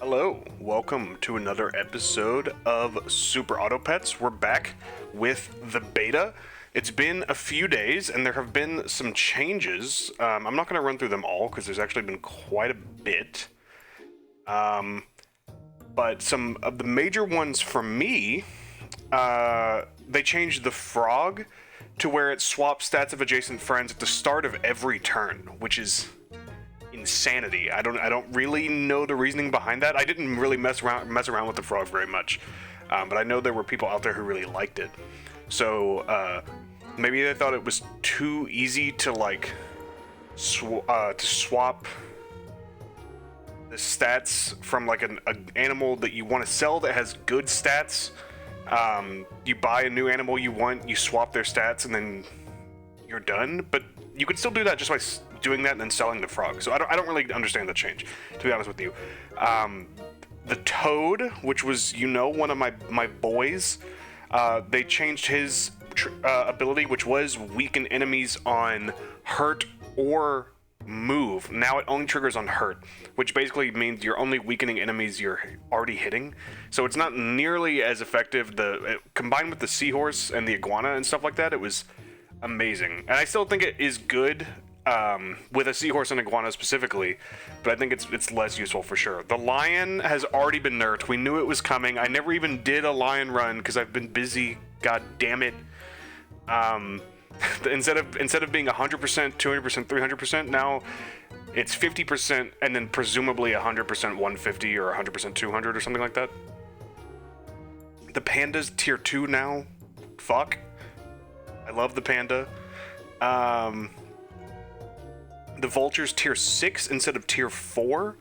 Hello, welcome to another episode of Super Auto Pets. We're back with the beta. It's been a few days and there have been some changes. I'm not going to run through them all because there's actually been quite a bit. But some of the major ones for me, they changed the frog to where it swaps stats of adjacent friends at the start of every turn, which is insanity. I don't really know the reasoning behind that. I didn't really mess around with the frog very much, but I know there were people out there who really liked it. So maybe they thought it was too easy to like swap the stats from like an animal that you want to sell that has good stats. You buy a new animal you want, you swap their stats, and then you're done. But you could still do that just by doing that and then selling the frog. So I don't really understand the change, to be honest with you. The toad, which was, one of my boys, they changed his ability, which was weaken enemies on hurt or move. Now it only triggers on hurt, which basically means you're only weakening enemies you're already hitting. So it's not nearly as effective. Combined with the seahorse and the iguana and stuff like that, it was amazing. And I still think it is good with a seahorse and iguana specifically, but I think it's less useful for sure. The lion has already been nerfed. We knew it was coming. I never even did a lion run because I've been busy. God damn it. Instead of being 100%, 200%, 300%, now it's 50% and then presumably 100% 150 or 100% 200 or something like that. The panda's tier 2 now. Fuck. I love the panda. The vulture's tier 6 instead of tier 4.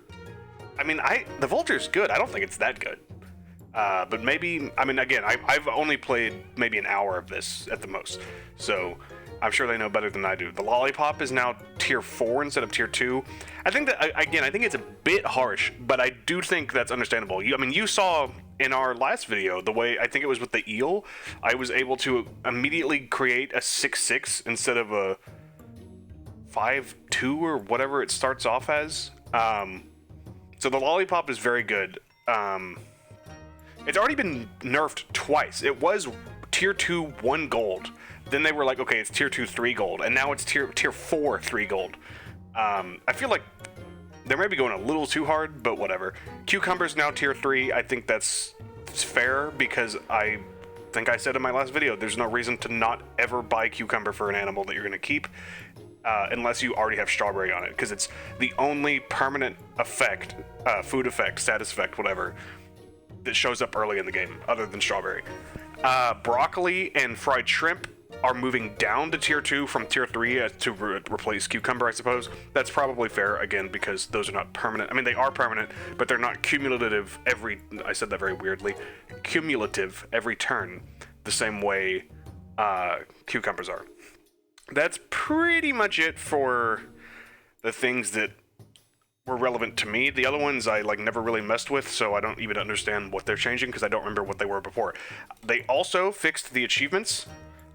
I mean, the vulture's good. I don't think it's that good. But maybe, I mean, again, I've only played maybe an hour of this at the most, so I'm sure they know better than I do. The lollipop is now tier 4 instead of tier 2. I think that, again, I think it's a bit harsh, but I do think that's understandable. You saw in our last video, the way, I think it was with the eel, I was able to immediately create a 6-6 instead of a 5-2 or whatever it starts off as. So the lollipop is very good. It's already been nerfed twice. It was tier 2 1 gold. Then they were like, okay, it's tier 2 3 gold, and now it's tier 4 3 gold. I feel like they may be going a little too hard, but whatever. Cucumber's now tier 3. I think that's fair because I think I said in my last video, there's no reason to not ever buy cucumber for an animal that you're going to keep. Unless you already have strawberry on it, because it's the only permanent effect, food effect, status effect, whatever, that shows up early in the game, other than strawberry. Broccoli and fried shrimp are moving down to tier 2 from tier 3 to replace cucumber, I suppose. That's probably fair, again, because those are not permanent. I mean, they are permanent, but they're not cumulative I said that very weirdly, cumulative every turn, the same way cucumbers are. That's pretty much it for the things that were relevant to me. The other ones I never really messed with, so I don't even understand what they're changing because I don't remember what they were before. They also fixed the achievements.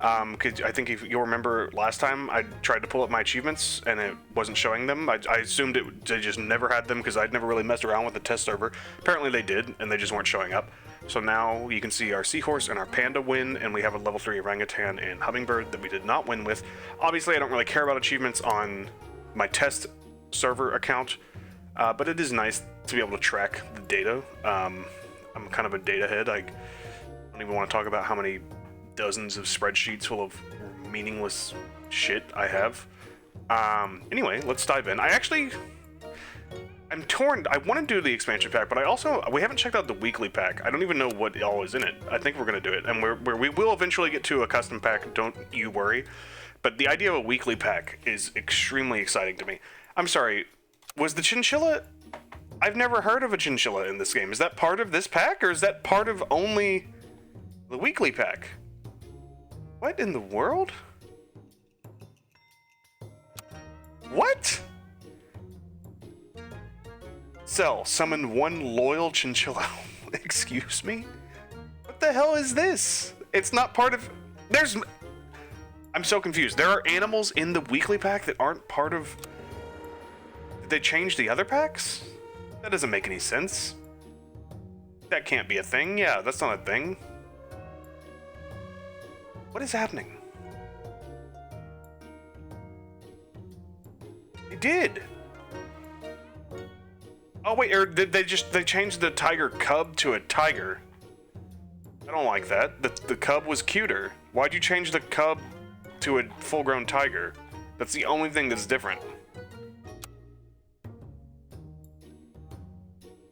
Cause I think if you'll remember last time I tried to pull up my achievements and it wasn't showing them. I assumed they just never had them because I'd never really messed around with the test server. Apparently they did, and they just weren't showing up. So now you can see our seahorse and our panda win, and we have a level 3 orangutan and hummingbird that we did not win with. Obviously, I don't really care about achievements on my test server account, but it is nice to be able to track the data. I'm kind of a data head. I don't even want to talk about how many dozens of spreadsheets full of meaningless shit I have. Anyway, let's dive in. I'm torn. I want to do the expansion pack, but we haven't checked out the weekly pack. I don't even know what all is in it. I think we're going to do it, and we will eventually get to a custom pack, don't you worry. But the idea of a weekly pack is extremely exciting to me. I'm sorry, was the chinchilla? I've never heard of a chinchilla in this game. Is that part of this pack, or is that part of only the weekly pack? What in the world? What? Sell. Summon 1 loyal chinchilla. Excuse me? What the hell is this? It's not part of... I'm so confused. There are animals in the weekly pack that aren't part of... Did they change the other packs? That doesn't make any sense. That can't be a thing. Yeah, that's not a thing. What is happening? They did. Oh wait, or did they changed the tiger cub to a tiger? I don't like that. The cub was cuter. Why'd you change the cub to a full-grown tiger? That's the only thing that's different.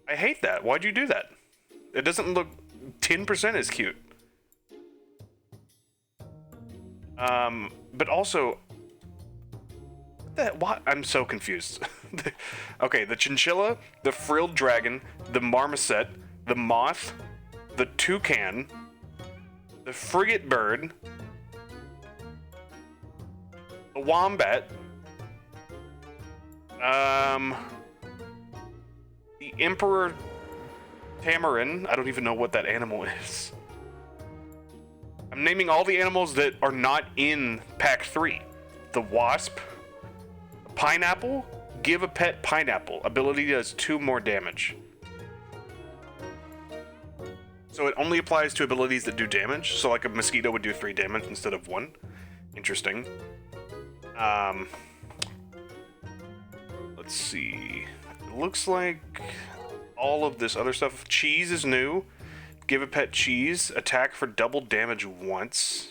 I hate that. Why'd you do that? It doesn't look 10% as cute. But also, what? I'm so confused. Okay, the chinchilla, the frilled dragon, the marmoset, the moth, the toucan, the frigate bird, the wombat, the emperor tamarin. I don't even know what that animal is. I'm naming all the animals that are not in Pack 3. The wasp, the pineapple, give a pet pineapple. Ability does 2 more damage. So it only applies to abilities that do damage. So like a mosquito would do 3 damage instead of 1. Interesting. Let's see. It looks like all of this other stuff. Cheese is new. Give a pet cheese. Attack for double damage once.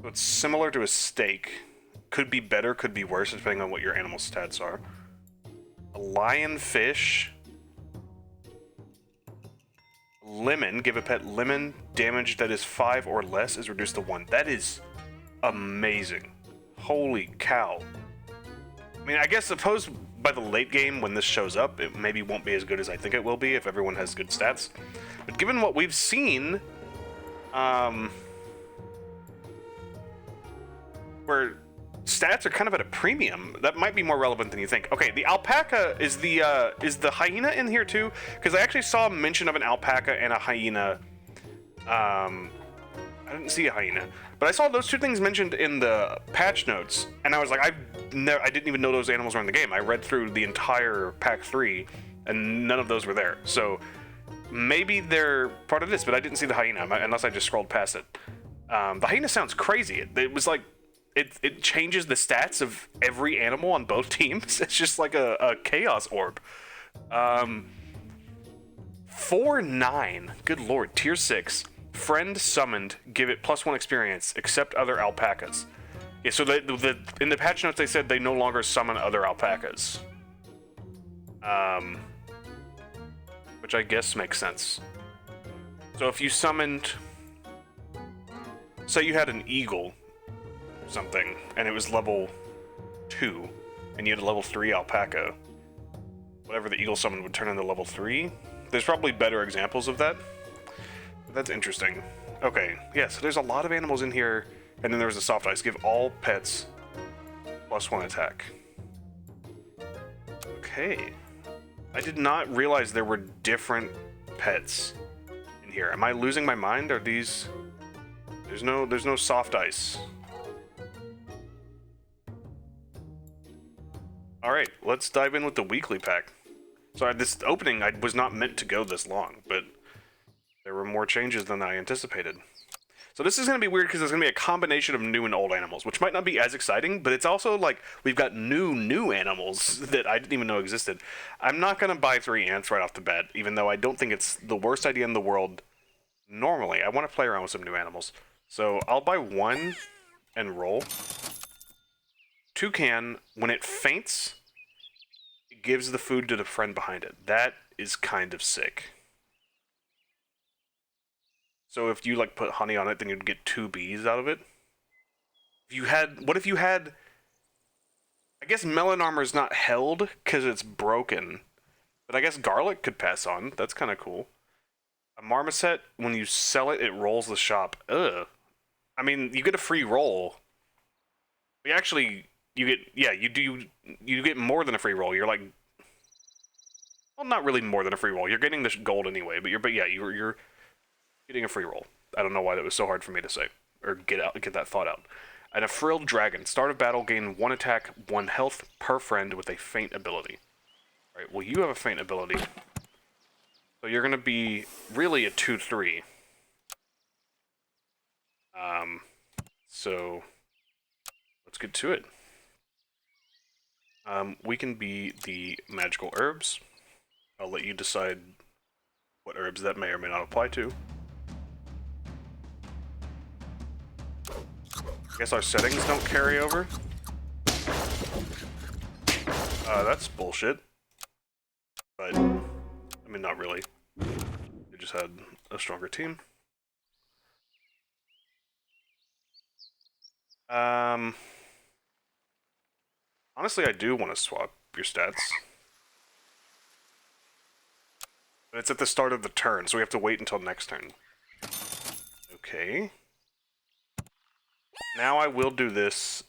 So it's similar to a steak. Could be better, could be worse, depending on what your animal stats are. A lionfish. Lemon. Give a pet lemon. Damage that is 5 or less is reduced to 1. That is amazing. Holy cow. I mean, I guess suppose by the late game when this shows up, it maybe won't be as good as I think it will be if everyone has good stats. But given what we've seen, where stats are kind of at a premium, that might be more relevant than you think. Okay, the alpaca is the hyena in here too? Because I actually saw a mention of an alpaca and a hyena. I didn't see a hyena, but I saw those 2 things mentioned in the patch notes, and I was like, I didn't even know those animals were in the game. I read through the entire Pack 3, and none of those were there. So maybe they're part of this, but I didn't see the hyena unless I just scrolled past it. The hyena sounds crazy. It was like it changes the stats of every animal on both teams. It's just like a chaos orb. 4-9. Good lord. Tier 6. Friend summoned, give it +1 experience, except other alpacas. Yeah, so in the patch notes they said they no longer summon other alpacas. Which I guess makes sense. So if you summoned, say you had an eagle or something, and it was level 2, and you had a level 3 alpaca, whatever the eagle summoned would turn into level 3. There's probably better examples of that. That's interesting. Okay, yeah, so there's a lot of animals in here, and then there's a soft ice. Give all pets +1 attack. Okay. I did not realize there were different pets in here. Am I losing my mind? Are these... There's no soft ice. Alright, let's dive in with the weekly pack. Sorry, this opening was not meant to go this long, but there were more changes than I anticipated. So this is going to be weird because there's going to be a combination of new and old animals, which might not be as exciting, but it's also like we've got new animals that I didn't even know existed. I'm not going to buy 3 ants right off the bat, even though I don't think it's the worst idea in the world normally. I want to play around with some new animals. So I'll buy 1 and roll. Toucan, when it faints, it gives the food to the friend behind it. That is kind of sick. So if you like put honey on it, then you'd get 2 bees out of it. What if you had? I guess melon armor is not held because it's broken, but I guess garlic could pass on. That's kind of cool. A marmoset, when you sell it, it rolls the shop. Ugh. I mean, you get a free roll. You get more than a free roll. You're like, well, not really more than a free roll. You're getting this gold anyway, but you're getting a free roll. I don't know why that was so hard for me to say or get that thought out. And a frilled dragon. Start of battle, gain 1 attack, 1 health per friend with a faint ability. All right. Well, you have a faint ability. So you're gonna be really a 2-3. So let's get to it. We can be the magical herbs. I'll let you decide what herbs that may or may not apply to. I guess our settings don't carry over. That's bullshit. But, I mean, not really. They just had a stronger team. Honestly, I do want to swap your stats. But it's at the start of the turn, so we have to wait until next turn. Okay. Now I will do this,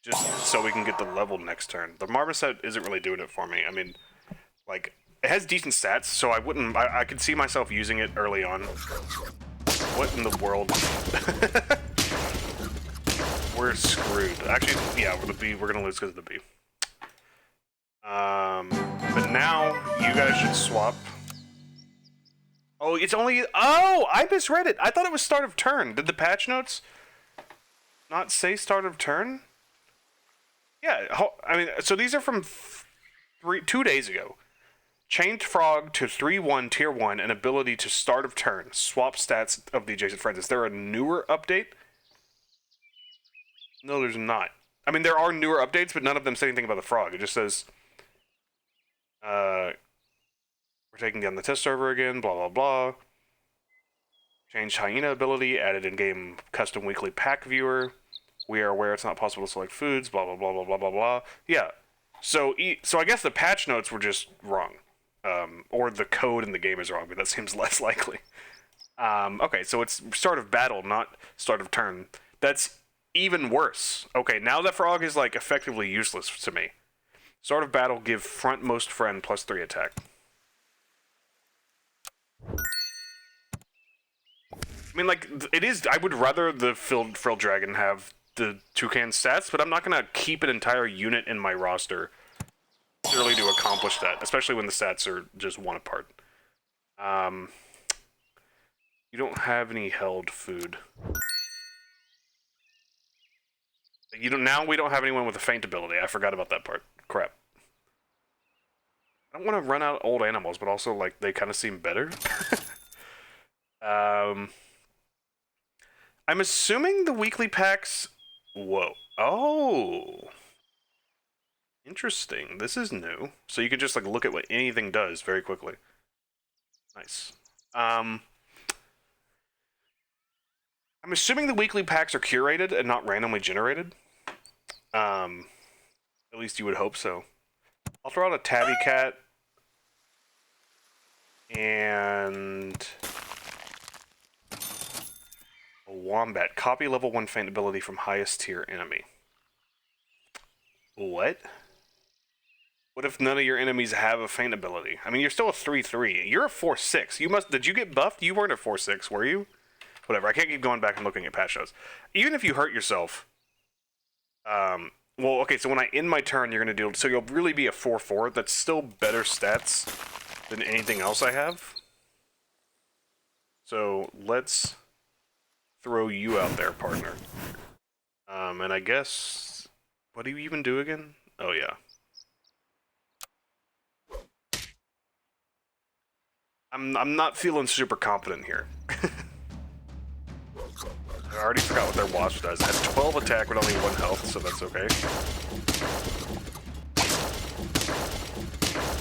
just so we can get the level next turn. The Marmoset isn't really doing it for me. I mean, like, it has decent stats, so I could see myself using it early on. What in the world? We're screwed. Actually, yeah, we're gonna lose because of the bee. But now, you guys should swap. Oh, it's only... Oh, I misread it. I thought it was start of turn. Did the patch notes not say start of turn? Yeah, I mean, so these are from 2 days ago. Chained Frog to 3-1 Tier 1 and ability to start of turn. Swap stats of the adjacent friends. Is there a newer update? No, there's not. I mean, there are newer updates, but none of them say anything about the frog. It just says... we're taking down the test server again, blah, blah, blah. Changed Hyena ability, added in-game custom weekly pack viewer. We are aware it's not possible to select foods, blah, blah, blah, blah, blah, blah, blah. Yeah. So I guess the patch notes were just wrong. Or the code in the game is wrong, but that seems less likely. Okay, so it's start of battle, not start of turn. That's even worse. Okay, now that frog is, like, effectively useless to me. Start of battle, give frontmost friend +3 attack. I mean, like, it is... I would rather the Frilled Dragon have the Toucan stats, but I'm not going to keep an entire unit in my roster purely to accomplish that, especially when the stats are just one apart. You don't have any held food. Now we don't have anyone with a faint ability. I forgot about that part. Crap. I don't want to run out old animals, but also, like, they kind of seem better. I'm assuming the weekly packs... Whoa. Oh. Interesting. This is new. So you can just, like, look at what anything does very quickly. Nice. I'm assuming the weekly packs are curated and not randomly generated. At least you would hope so. I'll throw out a tabby cat. And... a wombat. Copy level 1 feint ability from highest tier enemy. What? What if none of your enemies have a feint ability? I mean, you're still a 3-3. You're a 4-6. You must... Did you get buffed? You weren't a 4-6, were you? Whatever. I can't keep going back and looking at patch notes. Even if you hurt yourself... well, okay, so when I end my turn, you're going to deal... So you'll really be a 4-4. That's still better stats than anything else I have. So, let's throw you out there, partner. And I guess... What do you even do again? Oh, yeah. I'm not feeling super confident here. I already forgot what their wasp does. It has 12 attack with only 1 health, so that's okay.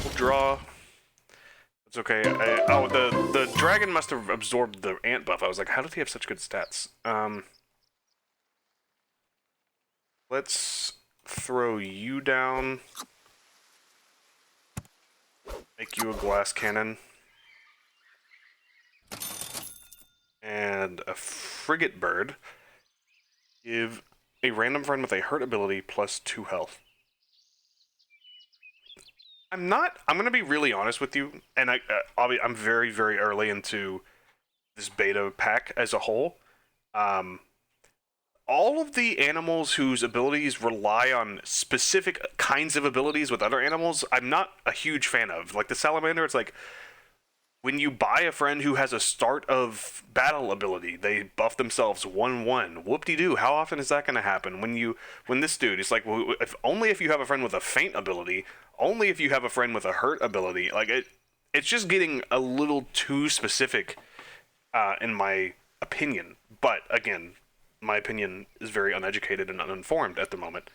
We'll draw. That's okay. Oh, the dragon must have absorbed the ant buff. I was like, how did he have such good stats? Let's throw you down. Make you a glass cannon. And a frigate bird. Give a random friend with a hurt ability +2 health. I'm gonna be really honest with you, and I'm very, very early into this beta pack as a whole. all of the animals whose abilities rely on specific kinds of abilities with other animals, I'm not a huge fan of. Like the salamander, it's like when you buy a friend who has a start of battle ability, they buff themselves 1/1. Whoop-de-doo. How often is that going to happen? When this dude, it's like, well, only if you have a friend with a faint ability, only if you have a friend with a hurt ability. Like it's just getting a little too specific, in my opinion. But again, my opinion is very uneducated and uninformed at the moment.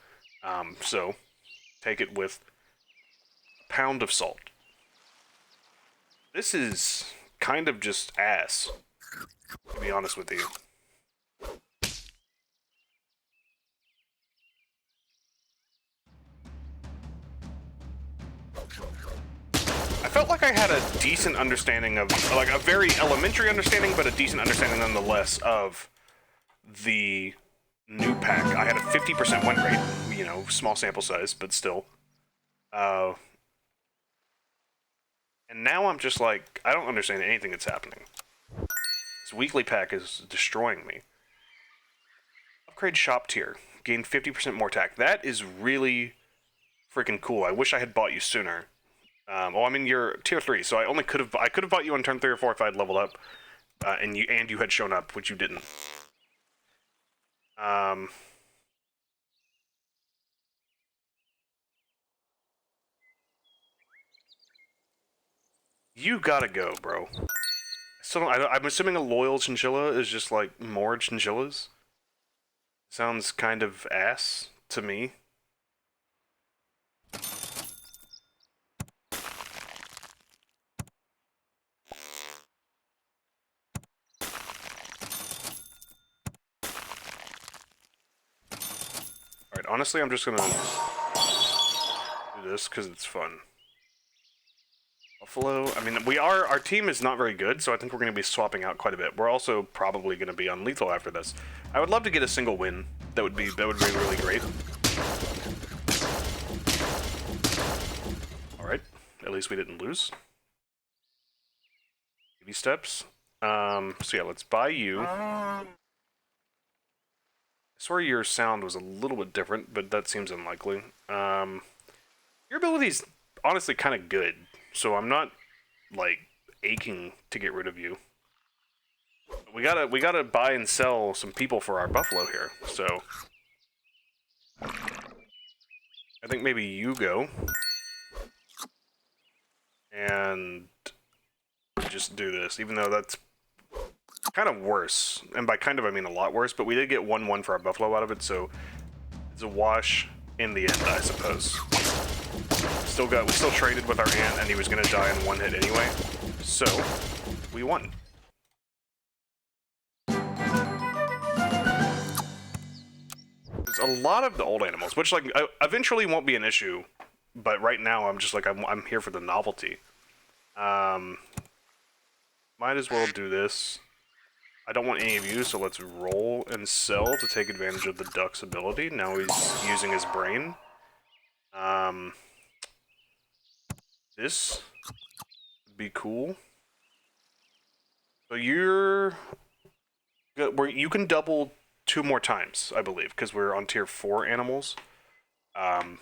So take it with a pound of salt. This is kind of just ass, to be honest with you. I felt like I had a decent understanding of, like a very elementary understanding, but a decent understanding nonetheless of the new pack. I had a 50% win rate, you know, small sample size, but still. And now I'm just like, I don't understand anything that's happening. This weekly pack is destroying me. Upgrade shop tier. Gain 50% more attack. That is really freaking cool. I wish I had bought you sooner. Well, I'm in your tier 3, so I could have bought you on turn 3 or 4 if I had leveled up, and you had shown up, which you didn't. You gotta go, bro. So I'm assuming a loyal chinchilla is just like more chinchillas. Sounds kind of ass to me. Alright, honestly, I'm just gonna do this because it's fun. Buffalo, I mean, our team is not very good, so I think we're going to be swapping out quite a bit. We're also probably going to be on lethal after this. I would love to get a single win. That would be really great. Alright, at least we didn't lose. Baby steps. So yeah, let's buy you. I swear your sound was a little bit different, but that seems unlikely. Your ability's honestly kind of good, so I'm not, like, aching to get rid of you. We gotta buy and sell some people for our buffalo here, so I think maybe you go. And just do this, even though that's kind of worse. And by kind of, I mean a lot worse, but we did get 1/1 for our buffalo out of it, so it's a wash in the end, I suppose. We still traded with our ant, and he was gonna die in 1 hit anyway, so we won. There's a lot of the old animals, which like eventually won't be an issue, but right now I'm just like I'm here for the novelty. Might as well do this. I don't want any of you, so let's roll and sell to take advantage of the duck's ability. Now he's using his brain. This would be cool. So you can double 2 more times, I believe, because we're on tier 4 animals. I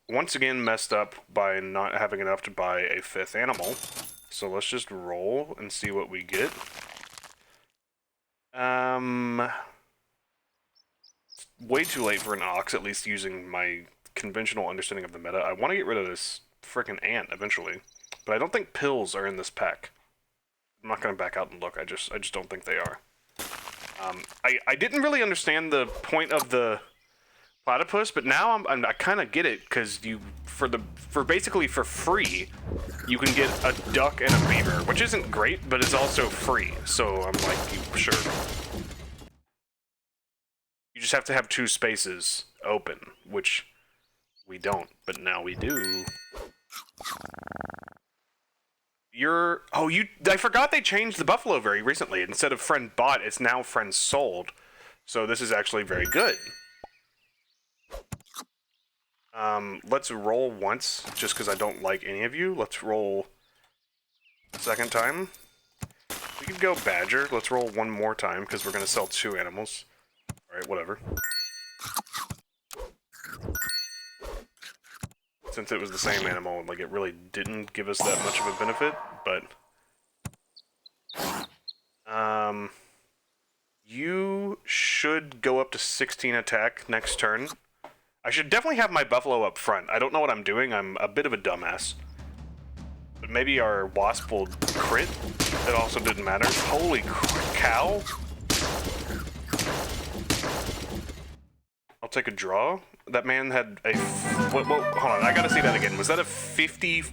once again messed up by not having enough to buy a 5th animal. So let's just roll and see what we get. Way too late for an ox, at least using my conventional understanding of the meta. I want to get rid of this frickin' ant eventually, but I don't think pills are in this pack. I'm not gonna back out and look. I just don't think they are. I didn't really understand the point of the platypus, but now I kind of get it, because for basically for free, you can get a duck and a beaver, which isn't great, but it's also free. So I'm like, sure. You just have to have 2 spaces open, which we don't, but now we do. I forgot they changed the buffalo very recently. Instead of friend bought, it's now friend sold. So this is actually very good. Let's roll once, just because I don't like any of you. Let's roll a second time. We could go Badger. Let's roll one more time, because we're going to sell 2 animals. Alright, whatever. Since it was the same animal, like, it really didn't give us that much of a benefit, but... You should go up to 16 attack next turn. I should definitely have my buffalo up front. I don't know what I'm doing. I'm a bit of a dumbass. But maybe our wasp will crit? That also didn't matter. Holy cow! I'll take a draw. That man had a... Hold on, I gotta see that again. Was that a 50...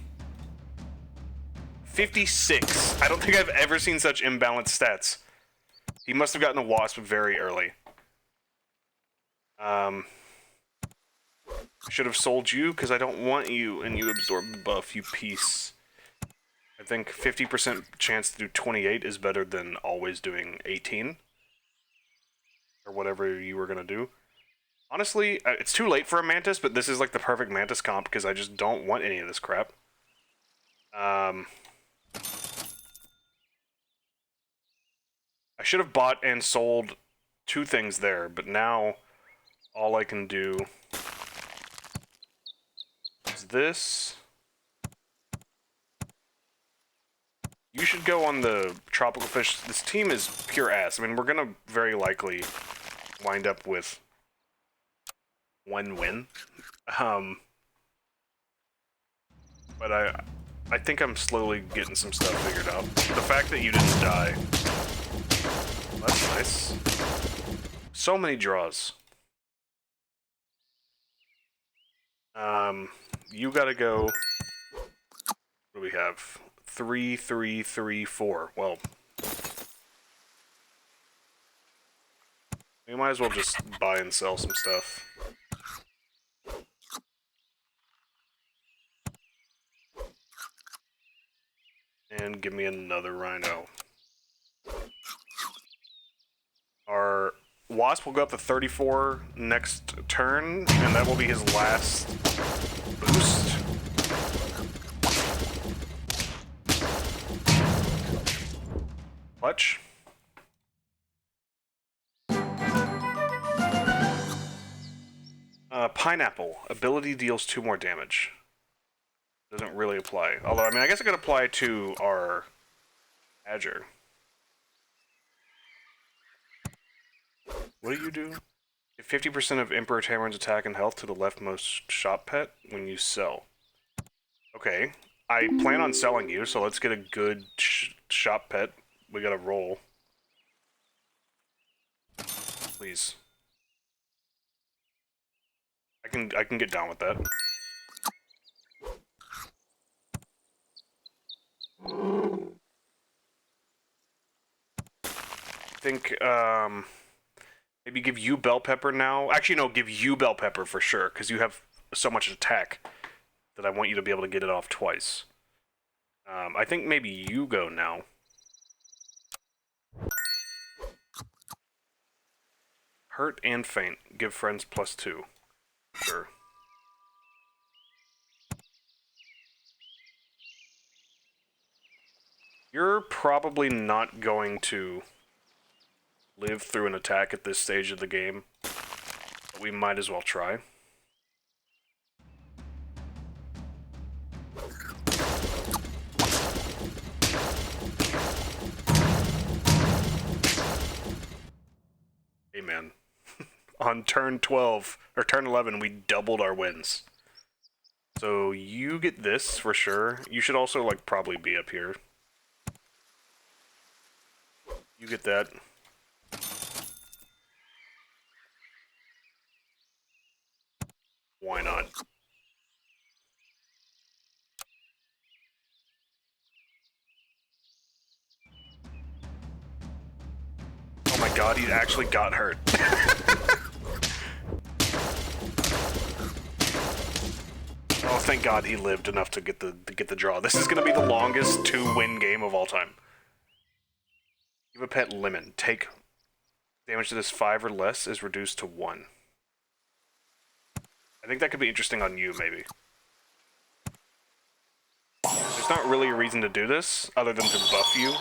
56. I don't think I've ever seen such imbalanced stats. He must have gotten a wasp very early. I should have sold you, because I don't want you, and you absorb the buff, you piece. I think 50% chance to do 28 is better than always doing 18. Or whatever you were going to do. Honestly, it's too late for a Mantis, but this is like the perfect Mantis comp, because I just don't want any of this crap. I should have bought and sold 2 things there, but now all I can do is this. You should go on the tropical fish. This team is pure ass. I mean, we're gonna very likely wind up with 1 win. But I think I'm slowly getting some stuff figured out. The fact that you didn't die, that's nice. So many draws. You gotta go. What do we have? 3, 3, 3, 4. Well, we might as well just buy and sell some stuff. And give me another rhino. Our wasp will go up to 34 next turn, and that will be his last boost. Clutch. Pineapple. Ability deals 2 more damage. Doesn't really apply. Although, I mean, I guess it could apply to our Badger. What do you do? Give 50% of Emperor Tamarin's attack and health to the leftmost shop pet when you sell. Okay. I plan on selling you, so let's get a good shop pet. We gotta roll. Please. I can get down with that. I think, maybe give you bell pepper now. Actually, no, give you bell pepper for sure, because you have so much attack that I want you to be able to get it off twice. I think maybe you go now. Hurt and faint. Give friends +2. Sure. You're probably not going to live through an attack at this stage of the game, but we might as well try. Hey man, on turn 12, or turn 11, we doubled our wins. So you get this for sure. You should also, like, probably be up here. You get that. Why not? Oh my god, he actually got hurt. Oh, thank god he lived enough to get the draw. This is gonna be the longest 2-win game of all time. Give a pet lemon. Take damage to this 5 or less is reduced to 1. I think that could be interesting on you, maybe. There's not really a reason to do this, other than to buff you.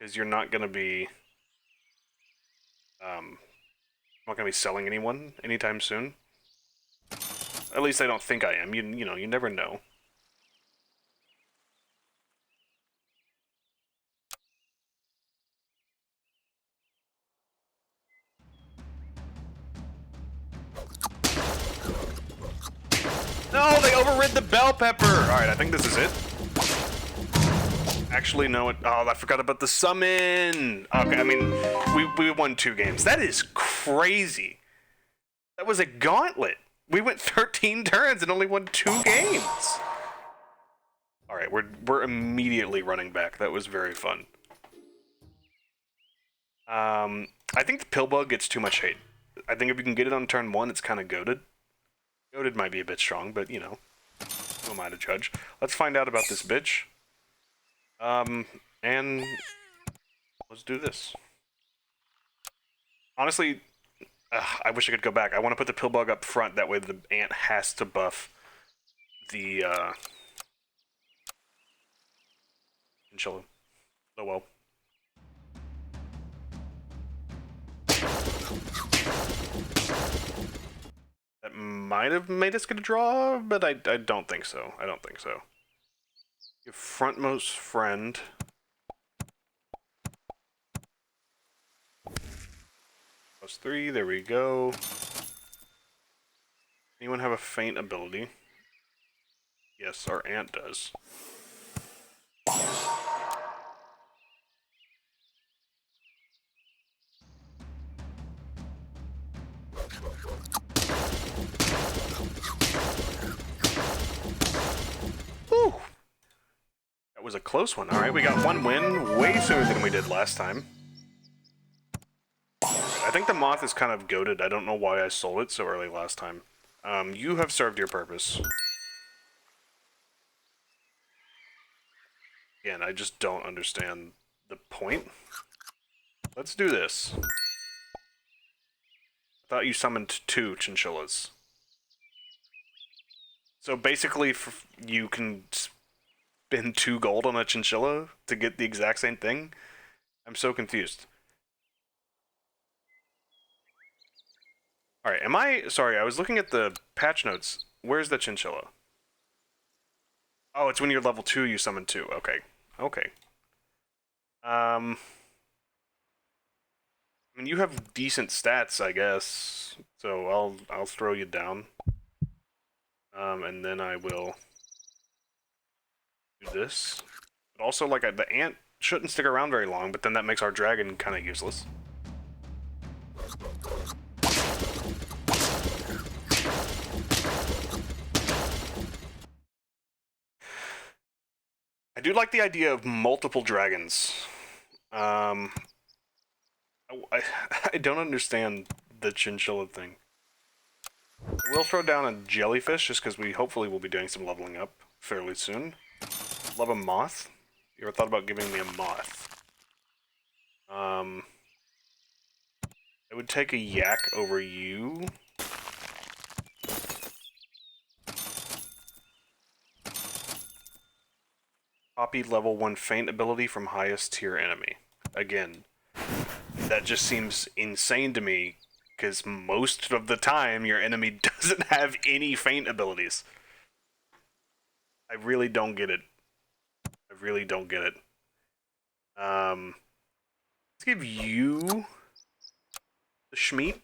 Because you're not gonna be not gonna be selling anyone anytime soon. At least I don't think I am. You know, you never know. No, they overrid the bell pepper! Alright, I think this is it. Actually, no, oh, I forgot about the summon! Okay, I mean, we won 2 games. That is crazy. That was a gauntlet. We went 13 turns and only won 2 games. Alright, we're immediately running back. That was very fun. I think the pill bug gets too much hate. I think if you can get it on turn 1, it's kind of goated. Goated might be a bit strong, but, you know, who am I to judge? Let's find out about this bitch. And let's do this. Honestly, I wish I could go back. I want to put the pill bug up front, that way the ant has to buff the, chinchilla. Oh well. That might have made us get a draw, but I don't think so. I don't think so. Your frontmost friend. +3, there we go. Anyone have a faint ability? Yes, our ant does. Whew! That was a close one. Alright, we got 1 win, way sooner than we did last time. I think the moth is kind of goated. I don't know why I sold it so early last time. You have served your purpose. Again, I just don't understand the point. Let's do this. I thought you summoned 2 chinchillas. So basically, you can spend 2 gold on a chinchilla to get the exact same thing? I'm so confused. Alright, am I... Sorry, I was looking at the patch notes. Where's the chinchilla? Oh, it's when you're level 2 you summon 2. Okay. Okay. I mean, you have decent stats, I guess. So I'll throw you down. And then I will do this. But also, like, the ant shouldn't stick around very long, but then that makes our dragon kind of useless. I do like the idea of multiple dragons. I don't understand the chinchilla thing. I will throw down a jellyfish, just because we hopefully will be doing some leveling up fairly soon. Love a moth. You ever thought about giving me a moth? I would take a yak over you. Copy level 1 feint ability from highest tier enemy. Again, that just seems insane to me, because most of the time your enemy doesn't have any feint abilities. I really don't get it. I really don't get it. Let's give you the Schmeat,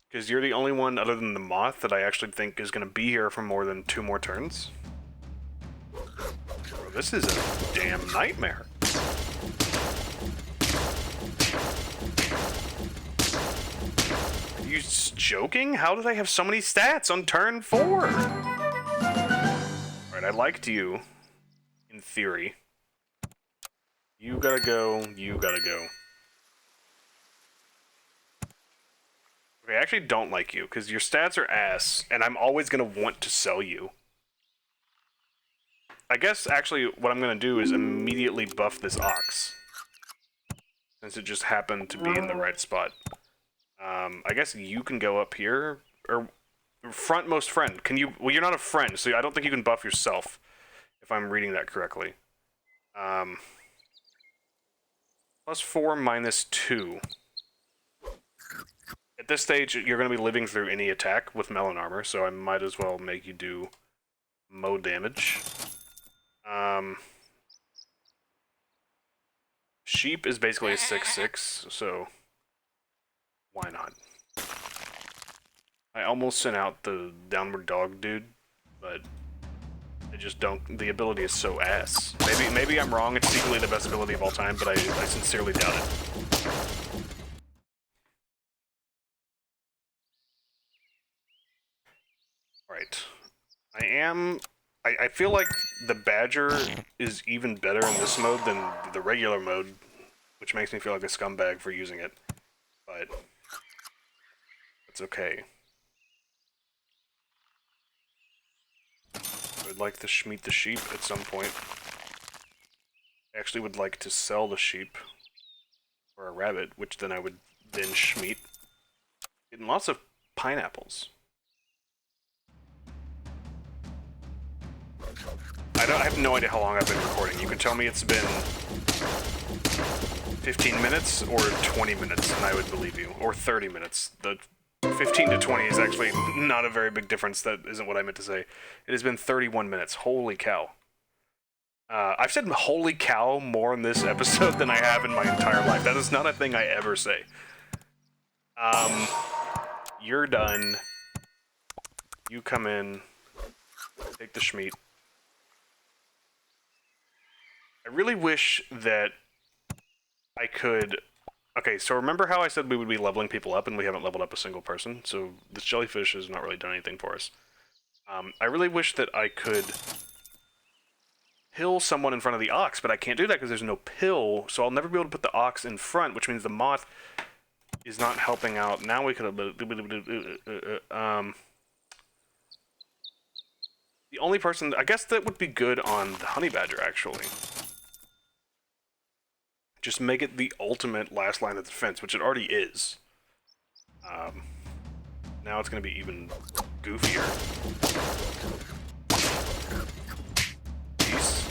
because you're the only one other than the moth that I actually think is going to be here for more than 2 more turns. Bro, this is a damn nightmare. Are you joking? How do they have so many stats on turn 4? Alright, I liked you, in theory. You gotta go, you gotta go. Okay, I actually don't like you, because your stats are ass, and I'm always gonna want to sell you. I guess, actually, what I'm gonna do is immediately buff this ox. Since it just happened to be in the right spot. I guess you can go up here, or frontmost friend. Can you? Well, you're not a friend, so I don't think you can buff yourself, if I'm reading that correctly. +4, -2. At this stage, you're going to be living through any attack with melon armor, so I might as well make you do mo damage. Sheep is basically a 6/6, so why not? I almost sent out the downward dog dude, but I just don't. The ability is so ass. Maybe I'm wrong. It's secretly the best ability of all time, but I sincerely doubt it. Right. I feel like the Badger is even better in this mode than the regular mode, which makes me feel like a scumbag for using it. But it's okay. I would like to schmeat the sheep at some point. I actually would like to sell the sheep for a rabbit, which then I would then schmeat. Getting lots of pineapples. I have no idea how long I've been recording. You can tell me it's been 15 minutes or 20 minutes, and I would believe you. Or 30 minutes. The 15 to 20 is actually not a very big difference. That isn't what I meant to say. It has been 31 minutes. Holy cow. I've said holy cow more in this episode than I have in my entire life. That is not a thing I ever say. You're done. You come in. Take the schmeat. I really wish that I could... Okay, so remember how I said we would be leveling people up and we haven't leveled up a single person? So this jellyfish has not really done anything for us. I really wish that I could pill someone in front of the ox, but I can't do that because there's no pill, so I'll never be able to put the ox in front, which means the moth is not helping out. Now we could have... the only person... I guess that would be good on the honey badger, actually. Just make it the ultimate last line of defense, which it already is. Now it's going to be even goofier. Peace.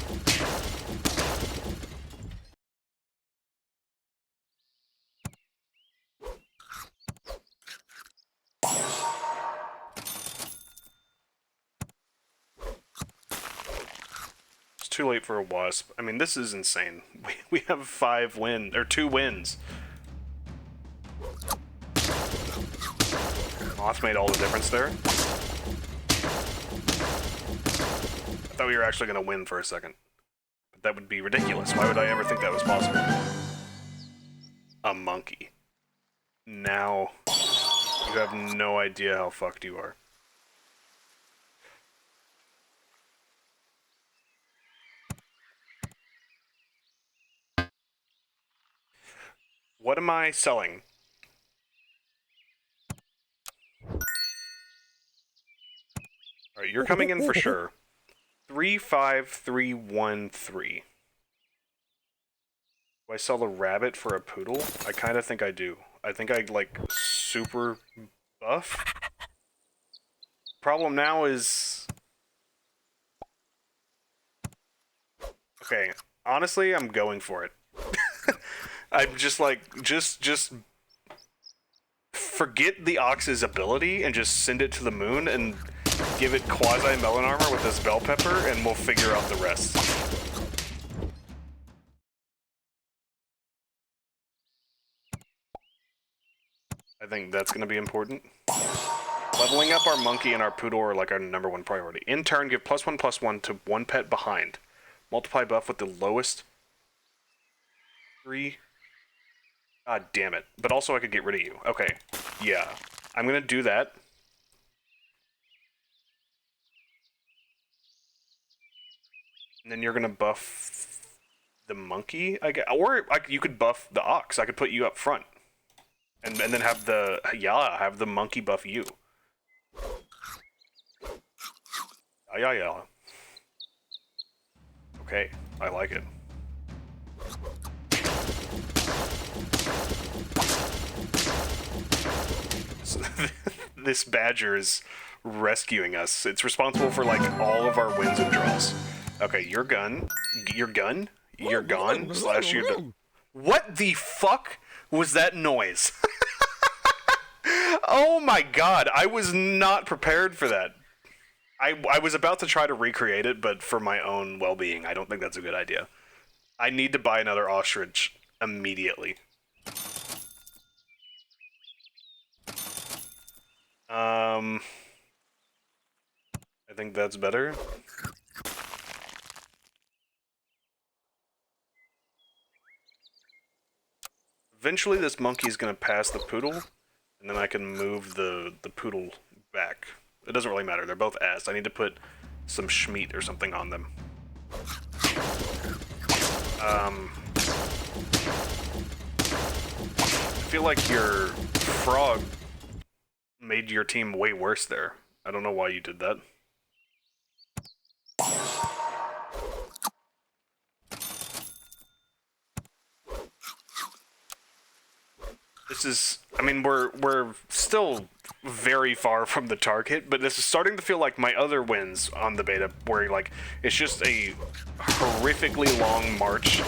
It's too late for a wasp. I mean, this is insane. We have 2 wins. Moth made all the difference there. I thought we were actually going to win for a second. But that would be ridiculous. Why would I ever think that was possible? A monkey. Now, you have no idea how fucked you are. What am I selling? Alright, you're coming in for sure. 35313. Do I sell the rabbit for a poodle? I kind of think I do. I think I like super buff. Problem now is... Okay, honestly, I'm going for it. I'm just like, just forget the ox's ability and just send it to the moon and give it quasi-melon armor with this bell pepper, and we'll figure out the rest. I think that's going to be important. Leveling up our monkey and our poodle are like our #1 priority. In turn, give +1/+1 to 1 pet behind. Multiply buff with the lowest 3. God damn it. But also I could get rid of you. Okay. Yeah. I'm going to do that. And then you're going to buff the monkey, I guess. Or you could buff the ox. I could put you up front. And then have the monkey buff you. Yeah. Okay, I like it. This badger is rescuing us. It's responsible for like all of our wins and draws. Okay, you're gone. Slash you're done. What the fuck was that noise? Oh my god, I was not prepared for that. I was about to try to recreate it, but for my own well-being, I don't think that's a good idea. I need to buy another ostrich immediately. I think that's better. Eventually this monkey's gonna pass the poodle, and then I can move the poodle back. It doesn't really matter, they're both ass. I need to put some schmeat or something on them. I feel like your frog made your team way worse there. I don't know why you did that. This is, I mean, we're still very far from the target, but this is starting to feel like my other wins on the beta, where like it's just a horrifically long march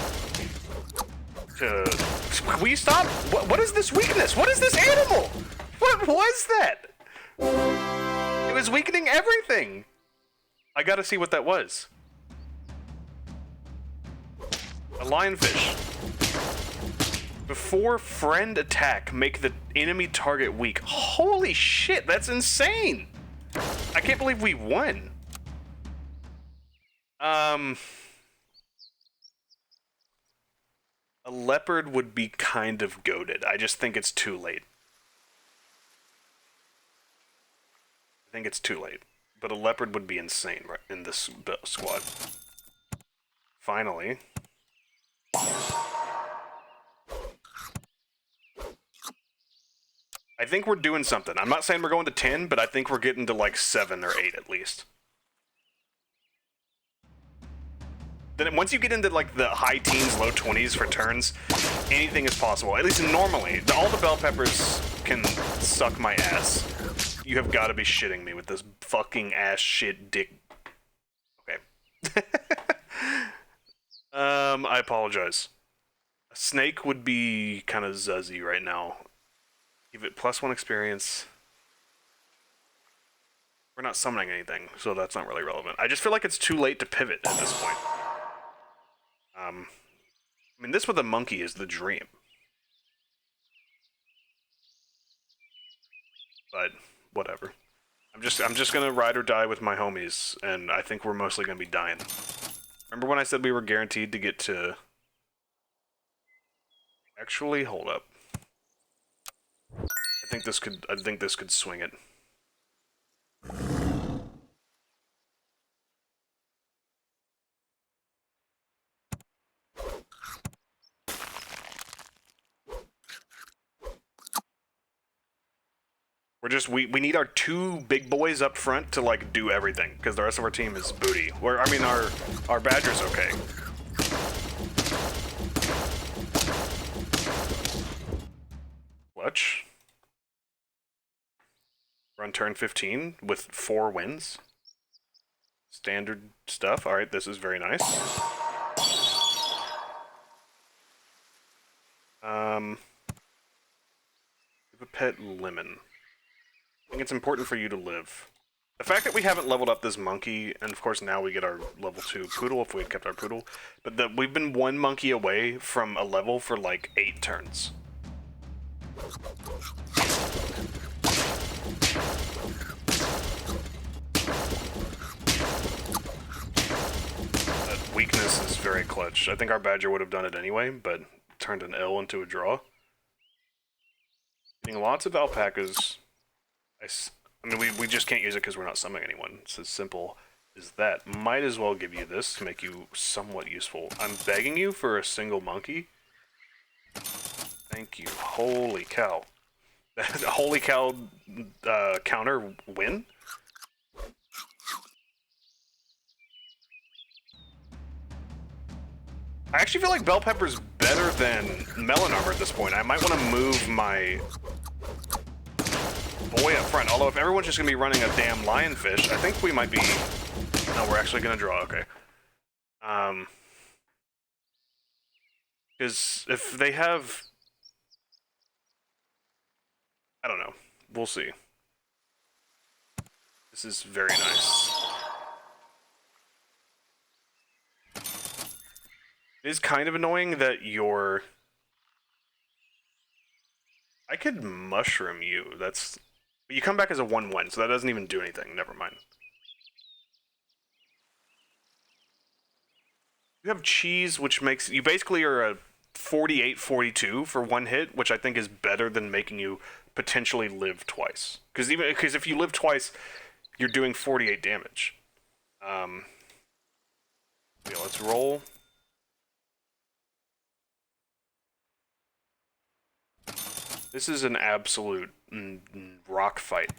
to. Can we stop? What is this weakness? What is this animal? What was that? It was weakening everything. I gotta see what that was. A lionfish. Before friend attack, make the enemy target weak. Holy shit, that's insane! I can't believe we won. A leopard would be kind of goated. I just think it's too late. I think it's too late. But a leopard would be insane right in this squad. Finally. I think we're doing something. I'm not saying we're going to 10, but I think we're getting to like 7 or 8 at least. Then once you get into like the high teens, low 20s for turns, anything is possible. At least normally. All the bell peppers can suck my ass. You have got to be shitting me with this fucking ass shit dick. Okay. I apologize. A snake would be kind of zuzzy right now. Give it +1 experience. We're not summoning anything, so that's not really relevant. I just feel like it's too late to pivot at this point. I mean, this with a monkey is the dream. But whatever. I'm just gonna ride or die with my homies, and I think we're mostly gonna be dying. Remember when I said we were guaranteed to get to... Actually, hold up. I think this could swing it. We need our 2 big boys up front to like do everything, because the rest of our team is booty. I mean, our badger's okay. Clutch. Run turn 15 with 4 wins. Standard stuff. Alright, this is very nice. Give a pet lemon. I think it's important for you to live. The fact that we haven't leveled up this monkey, and of course now we get our level 2 poodle if we had kept our poodle, but that we've been 1 monkey away from a level for like 8 turns. That weakness is very clutch. I think our badger would have done it anyway, but turned an L into a draw. Getting lots of alpacas. I mean, we just can't use it because we're not summoning anyone. It's as simple as that. Might as well give you this to make you somewhat useful. I'm begging you for a single monkey. Thank you. Holy cow. Holy cow counter win? I actually feel like bell pepper's better than melon armor at this point. I might want to move my boy up front. Although if everyone's just going to be running a damn lionfish, I think we might be... No, we're actually going to draw. Okay. Because if they have... I don't know. We'll see. This is very nice. It is kind of annoying that you're... I could mushroom you. That's... But you come back as a 1-1, so that doesn't even do anything. Never mind. You have cheese, which makes... You basically are a 48-42 for one hit, which I think is better than making you potentially live twice. Because if you live twice, you're doing 48 damage. Yeah, let's roll. This is an absolute rock fight.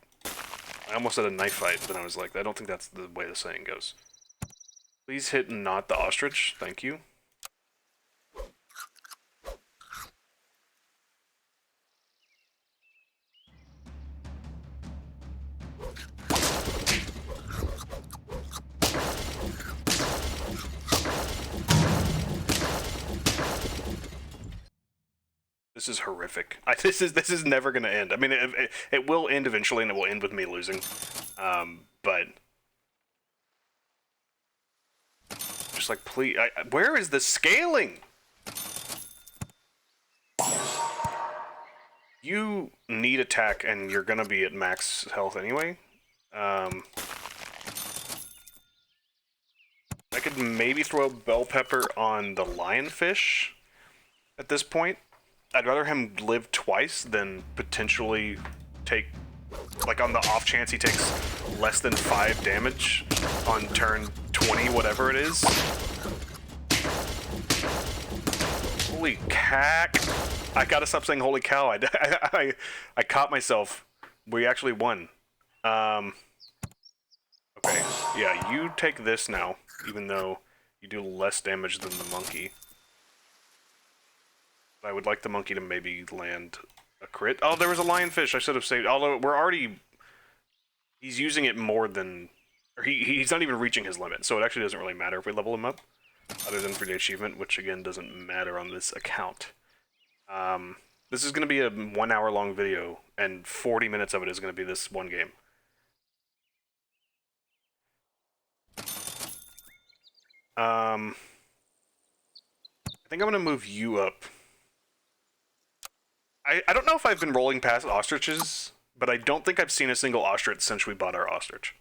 I almost said a knife fight, but I was like, I don't think that's the way the saying goes. Please hit not the ostrich. Thank you. This is horrific. This is never gonna end. I mean, it will end eventually, and it will end with me losing. But just like, please, where is the scaling? You need attack, and you're gonna be at max health anyway. I could maybe throw a bell pepper on the lionfish at this point. I'd rather him live twice than potentially take, like, on the off chance he takes less than 5 damage on turn 20, whatever it is. Holy cack. I gotta stop saying holy cow. I caught myself. We actually won. Okay. Yeah, you take this now, even though you do less damage than the monkey. I would like the monkey to maybe land a crit. Oh, there was a lionfish. I should have saved. Although we're already... He's using it more than... Or he's not even reaching his limit, so it actually doesn't really matter if we level him up. Other than for the achievement, which again doesn't matter on this account. This is going to be a 1 hour long video, and 40 minutes of it is going to be this one game. I think I'm going to move you up. I don't know if I've been rolling past ostriches, but I don't think I've seen a single ostrich since we bought our ostrich.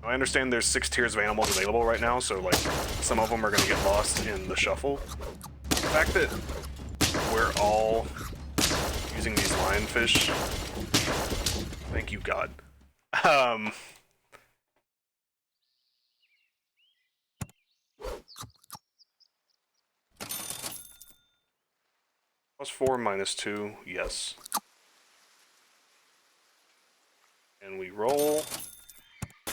I understand there's 6 tiers of animals available right now, so like some of them are going to get lost in the shuffle. The fact that we're all using these lionfish, thank you God. +4, -2, yes. And we roll.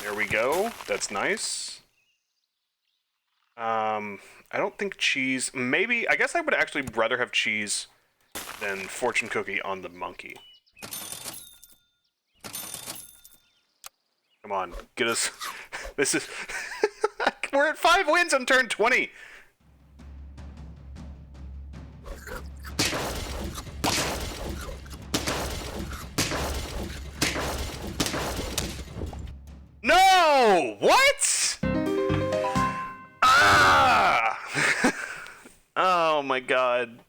There we go. That's nice. I don't think cheese... Maybe... I guess I would actually rather have cheese than fortune cookie on the monkey. Come on. Get us... This is... We're at 5 wins on turn 20! No! What? Ah! Oh my God.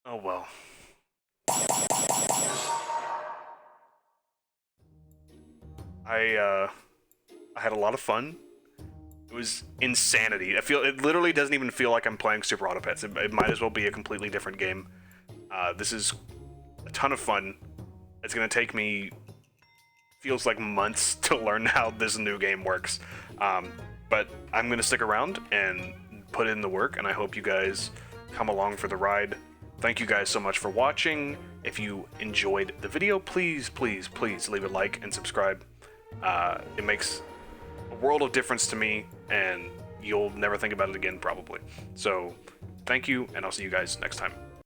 Oh well. I had a lot of fun. It was insanity. It literally doesn't even feel like I'm playing Super Auto Pets. It might as well be a completely different game. This is a ton of fun. It's gonna take me, feels like months to learn how this new game works. But I'm gonna stick around and put in the work, and I hope you guys come along for the ride. Thank you guys so much for watching. If you enjoyed the video, please, please, please leave a like and subscribe. It makes a world of difference to me, and you'll never think about it again, probably. So, thank you, and I'll see you guys next time.